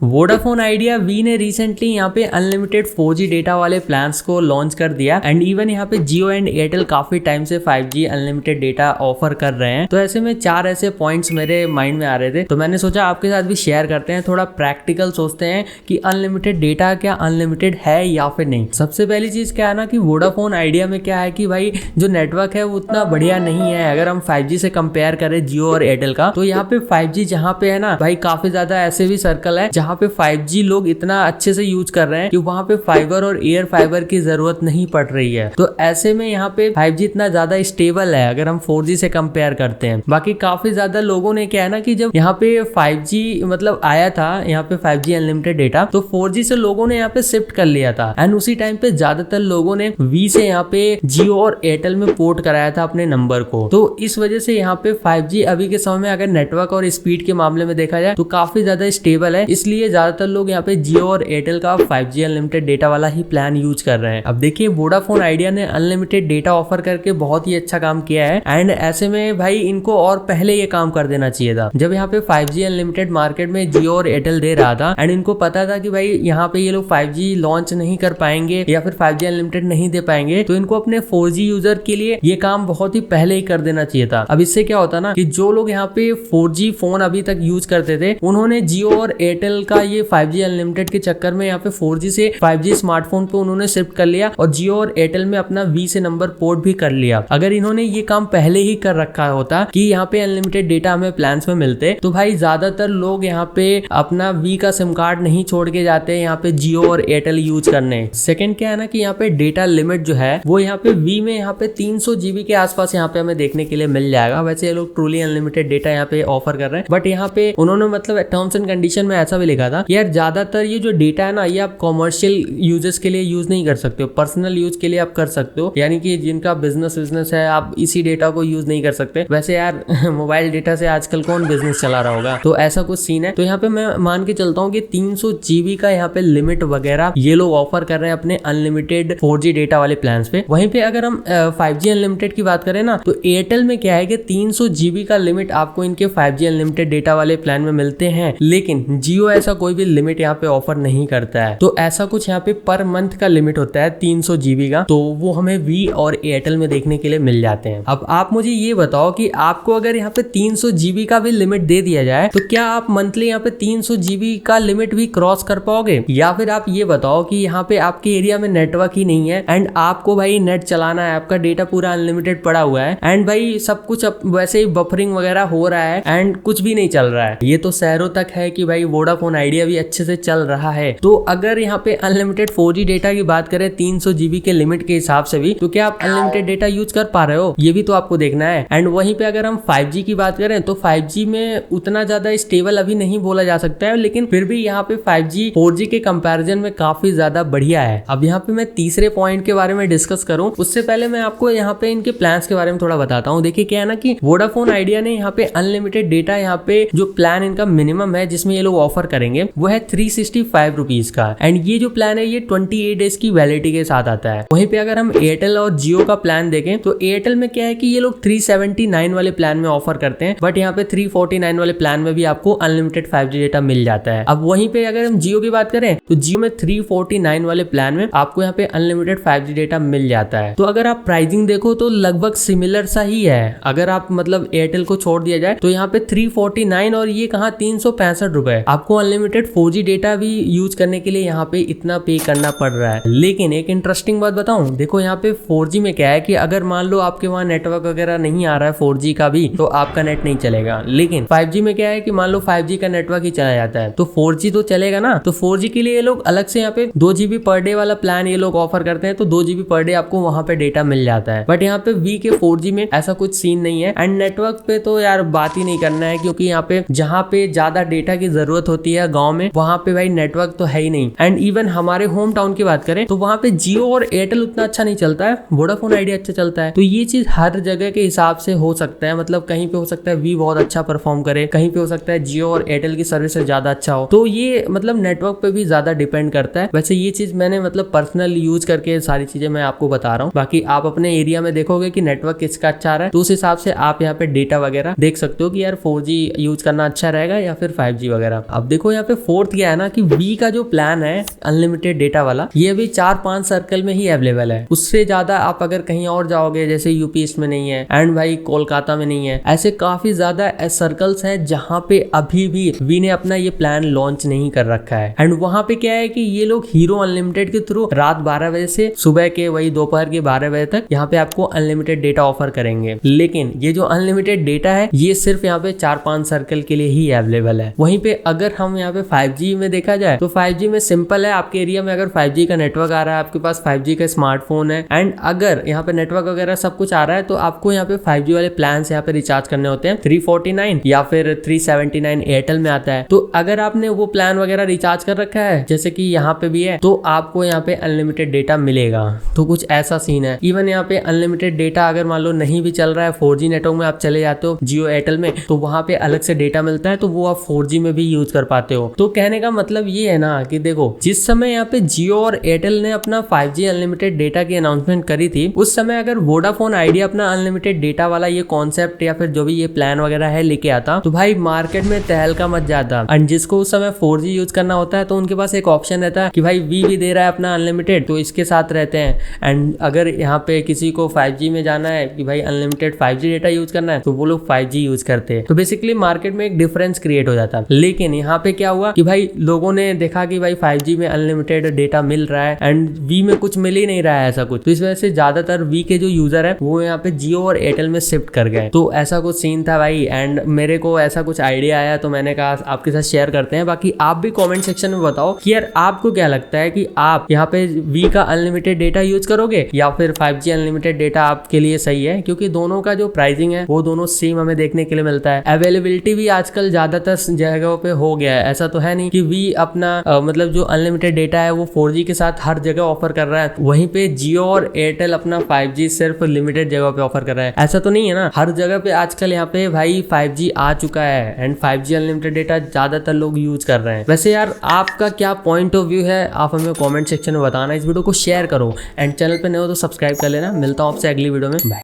Vodafone idea we ने recently यहाँ पे अनलिमिटेड 4G डेटा वाले प्लान्स को लॉन्च कर दिया एंड इवन यहाँ पे जियो एंड एयरटेल काफी टाइम से 5G अनलिमिटेड डेटा ऑफर कर रहे हैं। तो ऐसे में 4 ऐसे पॉइंट्स मेरे माइंड में आ रहे थे, तो मैंने सोचा आपके साथ भी शेयर करते हैं, थोड़ा प्रैक्टिकल सोचते हैं कि अनलिमिटेड डेटा क्या अनलिमिटेड है या फिर नहीं। सबसे पहली चीज क्या है ना कि वोडाफोन आइडिया में क्या है कि भाई जो नेटवर्क है वो उतना बढ़िया नहीं है। अगर हम 5G से कंपेयर करें जियो और एयरटेल का, तो यहाँ पे 5G जहाँ पे है ना भाई काफी ज्यादा ऐसे भी सर्कल है जहाँ पे 5G लोग इतना अच्छे से यूज कर रहे हैं कि वहां पे फाइबर और एयर फाइबर की जरूरत नहीं पड़ रही है। तो ऐसे में यहाँ पे 5G इतना ज्यादा स्टेबल है अगर हम 4G से कंपेयर करते हैं। बाकी काफी ज्यादा लोगों ने क्या है ना कि जब यहाँ पे 5G मतलब आया था, यहाँ पे 5G अनलिमिटेड डेटा, तो 4G से लोगों ने यहाँ पे शिफ्ट कर लिया था एंड उसी टाइम पे ज्यादातर लोगों ने वी से यहाँ पे जियो और एयरटेल में पोर्ट कराया था अपने नंबर को। तो इस वजह से यहाँ पे 5G अभी के समय में अगर नेटवर्क और स्पीड के मामले में देखा जाए तो काफी ज्यादा स्टेबल है, इसलिए ज्यादातर लोग यहाँ पे जियो और एयरटेल का 5G अनलिमिटेड डेटा वाला ही प्लान यूज कर रहे हैं। अब देखिए वोडाफोन आइडिया ने अनलिमिटेड डेटा ऑफर करके बहुत ही अच्छा काम किया है एंड ऐसे में भाई इनको और पहले ये काम कर देना चाहिए था। जब यहाँ पे 5G अनलिमिटेड मार्केट में जियो और एयरटेल दे रहा था एंड इनको पता था कि भाई यहाँ पे ये लोग 5G लॉन्च नहीं कर पाएंगे या फिर 5G अनलिमिटेड नहीं दे पाएंगे, तो इनको अपने 4G यूजर के लिए ये काम बहुत ही पहले ही कर देना चाहिए था। अब इससे क्या होता ना कि जो लोग यहाँ पे 4G फोन अभी तक यूज करते थे उन्होंने जियो और एयरटेल का ये 5G अनलिमिटेड के चक्कर में यहाँ पे 4G से 5G स्मार्टफोन पे उन्होंने शिफ्ट कर लिया और जियो और एयरटेल में अपना वी से नंबर पोर्ट भी कर लिया। अगर इन्होंने ये काम पहले ही कर रखा होता कि यहाँ पे अनलिमिटेड डेटा हमें प्लान्स में मिलते, तो भाई ज्यादातर लोग यहाँ पे अपना वी का सिम कार्ड नहीं छोड़ के जाते यहाँ पे जियो और एयरटेल यूज करने। सेकंड क्या है ना कि यहाँ पे डेटा लिमिट जो है वो यहाँ पे वी में यहाँ पे 300 GB के आसपास यहाँ पे हमें देखने के लिए मिल जाएगा। वैसे ये लोग ट्रूली अनलिमिटेड डेटा यहाँ पे ऑफर कर रहे हैं, बट यहाँ पे उन्होंने मतलब टर्म्स एंड कंडीशन में ऐसा भी लिखा था यार ज्यादातर ये जो डेटा है ना ये आप कॉमर्शियल यूजेस के लिए यूज नहीं कर सकते हो, पर्सनल यूज के लिए आप कर सकते हो, यानी कि जिनका बिजनेस है आप इसी डेटा को यूज नहीं कर सकते। वैसे यार मोबाइल डेटा से आजकल कौन बिजनेस चला रहा होगा, तो ऐसा कुछ सीन है। तो यहाँ पे मैं मान के चलता हूँ कि 300 GB का यहाँ पे लिमिट वगैरह ये लोग ऑफर कर रहे हैं अपने अनलिमिटेड 4G डेटा वाले प्लान पे। वहीं पे अगर हम 5G अनलिमिटेड की बात करें ना तो एयरटेल में क्या है कि 300 GB का लिमिट आपको इनके 5G अनलिमिटेड डेटा वाले प्लान में मिलते हैं, लेकिन जियो ऐसा कोई भी लिमिट यहाँ पे ऑफर नहीं करता है। तो ऐसा कुछ यहाँ पे पर मंथ का लिमिट होता है 300 GB का, तो वो हमें वी और एयरटेल में देखने के लिए मिल जाते हैं। अब आप मुझे ये बताओ कि आपको अगर यहाँ पे 300 GB का भी लिमिट दे दिया जाए तो क्या आप मंथली यहाँ पे 300 GB का लिमिट भी क्रॉस कर पाओगे, या फिर आप ये बताओ कि यहाँ पे आपके एरिया में नेटवर्क ही नहीं है एंड आपको भाई नेट चलाना है, आपका डेटा पूरा अनलिमिटेड पड़ा हुआ है एंड भाई सब कुछ वैसे ही बफरिंग वगैरह हो रहा है एंड कुछ भी नहीं चल रहा है। ये तो शहरों तक है कि भाई वोडाफोन आइडिया भी अच्छे से चल रहा है। तो अगर यहाँ पे अनलिमिटेड 4G डेटा की बात करें 300 GB के लिमिट के हिसाब से भी, तो क्या आप अनलिमिटेड डेटा यूज कर पा रहे हो, ये भी तो आपको देखना है। एंड वहीं पे अगर हम 5G की बात करें तो 5G में उतना ज्यादा स्टेबल अभी नहीं बोला जा सकता है, लेकिन फिर भी यहाँ पे 5G 4G के कंपैरिजन में काफी ज्यादा बढ़िया है। अब यहाँ पे मैं तीसरे पॉइंट के बारे में डिस्कस करूं उससे पहले मैं आपको यहाँ पे इनके प्लान्स के बारे में थोड़ा बताता हूँ। देखिए क्या है ना कि वोडाफोन आइडिया ने यहाँ पे अनलिमिटेड डेटा यहाँ पे जो प्लान इनका मिनिमम है जिसमें ये लोग ऑफर करेंगे वो है 365 रुपीज का एंड ये जो प्लान है ये 28 डेज की वैलिडिटी के साथ आता है। वहीं पे अगर हम एयरटेल और जियो का प्लान देखें तो एयरटेल में क्या है कि ये लोग 379 वाले प्लान में ऑफर करते हैं, बट यहाँ पे 349 वाले प्लान में भी आपको अनलिमिटेड 5G डेटा मिल जाता है। अब वहीं पे अगर हम जियो की बात करें तो जियो में 349 वाले प्लान में आपको यहाँ पे अनलिमिटेड 5G डेटा मिल जाता है। तो अगर आप प्राइसिंग देखो तो लगभग सिमिलर सा ही है। अगर आप मतलब एयरटेल को छोड़ दिया जाए तो यहाँ पे 349 और ये कहाँ 365 रुपए आपको अनलिमिटेड 4G डेटा भी यूज करने के लिए यहाँ पे इतना पे करना पड़ रहा है। लेकिन एक इंटरेस्टिंग बात बताऊं, देखो यहाँ पे 4G में क्या है कि अगर मान लो आपके वहाँ नेटवर्क वगैरह नहीं आ रहा है 4G का भी, तो आपका नेट नहीं चलेगा। लेकिन 5G में क्या है कि मान लो 5G का नेटवर्क ही चला जाता है तो 4G तो चलेगा ना। तो 4G के लिए ये लोग अलग से यहाँ पे 2 GB पर डे वाला प्लान ये लोग ऑफर करते हैं, तो 2 GB पर डे आपको वहाँ पे डेटा मिल जाता है। बट यहाँ पे वी के 4G में ऐसा कुछ सीन नहीं है एंड नेटवर्क पे तो यार बात ही नहीं करना है, क्योंकि यहाँ पे जहाँ पे ज्यादा डेटा की जरूरत होती है गाँव में वहाँ पे भाई नेटवर्क तो है ही नहीं। एंड इवन हमारे होम टाउन की बात करें तो वहाँ पे जियो और एयरटेल उतना अच्छा नहीं चलता है, वोडाफोन आइडिया अच्छा चलता है। तो ये चीज हर जगह के हिसाब से हो सकता है, मतलब कहीं पे हो सकता है वी बहुत अच्छा परफॉर्म करे, कहीं पे हो सकता है जियो और एयरटेल की सर्विस ज्यादा अच्छा हो। तो ये मतलब नेटवर्क पे भी ज्यादा डिपेंड करता है। वैसे ये चीज मैंने मतलब पर्सनल यूज करके सारी चीजें मैं आपको बता रहा हूँ। बाकी आप अपने एरिया में देखोगे कि नेटवर्क किसका अच्छा रहा है तो उस हिसाब से आप यहाँ पे डेटा वगैरह देख सकते हो कि यार 4G यूज करना अच्छा रहेगा या फिर 5G वगैरह। अब देखो देखो यहाँ पे फोर्थ क्या है ना कि वी का जो प्लान है अनलिमिटेड डेटा वाला, ये अभी 4-5 सर्कल में ही अवेलेबल है। उससे ज्यादा आप अगर कहीं और जाओगे, जैसे यूपी ईस्ट में नहीं है एंड भाई कोलकाता में नहीं है, ऐसे काफी ज्यादा सर्कल्स हैं जहां पे अभी भी वी ने अपना ये प्लान लॉन्च नहीं कर रखा है। एंड वहां पे क्या है कि ये लोग हीरो अनलिमिटेड के थ्रू रात 12 बजे से सुबह के वही दोपहर के 12 बजे तक यहाँ पे आपको अनलिमिटेड डेटा ऑफर करेंगे। लेकिन ये जो अनलिमिटेड डेटा है ये सिर्फ यहाँ पे 4-5 सर्कल के लिए ही अवेलेबल है। वहीं पे अगर हम यहाँ पे 5G में देखा जाए तो 5G में सिंपल है, आपके एरिया में अगर 5G का नेटवर्क आ रहा है, आपके पास 5G का स्मार्टफोन है एंड अगर यहाँ पे नेटवर्क वगैरह सब कुछ आ रहा है, तो आपको यहाँ पे 5G वाले प्लान यहाँ पे रिचार्ज करने होते हैं। 349 या फिर 379 एयरटेल में आता है। तो अगर आपने वो प्लान वगैरह रिचार्ज कर रखा है जैसे कि यहाँ पे भी है, तो आपको यहाँ पे अनलिमिटेड डेटा मिलेगा। तो कुछ ऐसा सीन है। इवन यहाँ पे अनलिमिटेड डेटा अगर मान लो नहीं भी चल रहा है, 4G नेटवर्क में आप चले जाते हो जियो एयरटेल में, तो वहां पे अलग से डेटा मिलता है, तो वो आप 4G में भी यूज कर पाते हो। तो कहने का मतलब ये है ना कि देखो, जिस समय यहाँ पे जियो और एयरटेल ने अपना 5G अनलिमिटेड डेटा की अनाउंसमेंट करी थी, उस समय अगर वोडाफोन आइडिया अपना अनलिमिटेड डेटा वाला ये कॉन्सेप्ट या फिर जो भी ये प्लान वगैरह है लेके आता, तो भाई मार्केट में तहलका मच जाता। एंड जिसको उस समय 4G यूज करना होता है तो उनके पास एक ऑप्शन रहता है कि भाई वी भी दे रहा है अपना अनलिमिटेड, तो इसके साथ रहते हैं। एंड अगर यहाँ पे किसी को 5G में जाना है कि भाई अनलिमिटेड 5G डेटा यूज करना है, तो वो लोग 5G यूज करते हैं। तो बेसिकली मार्केट में एक डिफरेंस क्रिएट हो जाता है। लेकिन यहाँ पे क्या हुआ कि भाई लोगों ने देखा कि भाई 5G में अनलिमिटेड डेटा मिल रहा है एंड वी में कुछ मिल ही नहीं रहा है ऐसा कुछ, तो इस वजह से ज्यादातर वी के जो यूजर है वो यहाँ पे जियो और एयरटेल में शिफ्ट कर गए। तो ऐसा कुछ सीन था भाई। एंड मेरे को ऐसा कुछ आइडिया आया तो मैंने कहा आपके साथ शेयर करते हैं। बाकी आप भी कमेंट सेक्शन में बताओ कि यार आपको क्या लगता है कि आप यहाँ पे वी का अनलिमिटेड डेटा यूज करोगे या फिर 5G अनलिमिटेड डेटा आपके लिए सही है, क्योंकि दोनों का जो प्राइसिंग है वो दोनों सेम हमें देखने के लिए मिलता है। अवेलेबिलिटी भी आजकल ज्यादातर जगहों पे हो गया है। ऐसा तो है नहीं कि वी अपना मतलब जो अनलिमिटेड डेटा है वो 4G के साथ हर जगह ऑफर कर रहा है, वहीं पे जियो और एयरटेल अपना 5G सिर्फ लिमिटेड जगह पे ऑफर कर रहा है। ऐसा तो नहीं है ना, हर जगह पे आजकल यहाँ पे भाई 5G आ चुका है एंड 5G अनलिमिटेड डेटा ज्यादातर लोग यूज कर रहे हैं। वैसे यार आपका क्या पॉइंट ऑफ व्यू है, आप हमें कमेंट सेक्शन में बताना। इस वीडियो को शेयर करो एंड चैनल पे नए हो तो सब्सक्राइब कर लेना। मिलता हूँ आपसे अगली वीडियो में। बाय।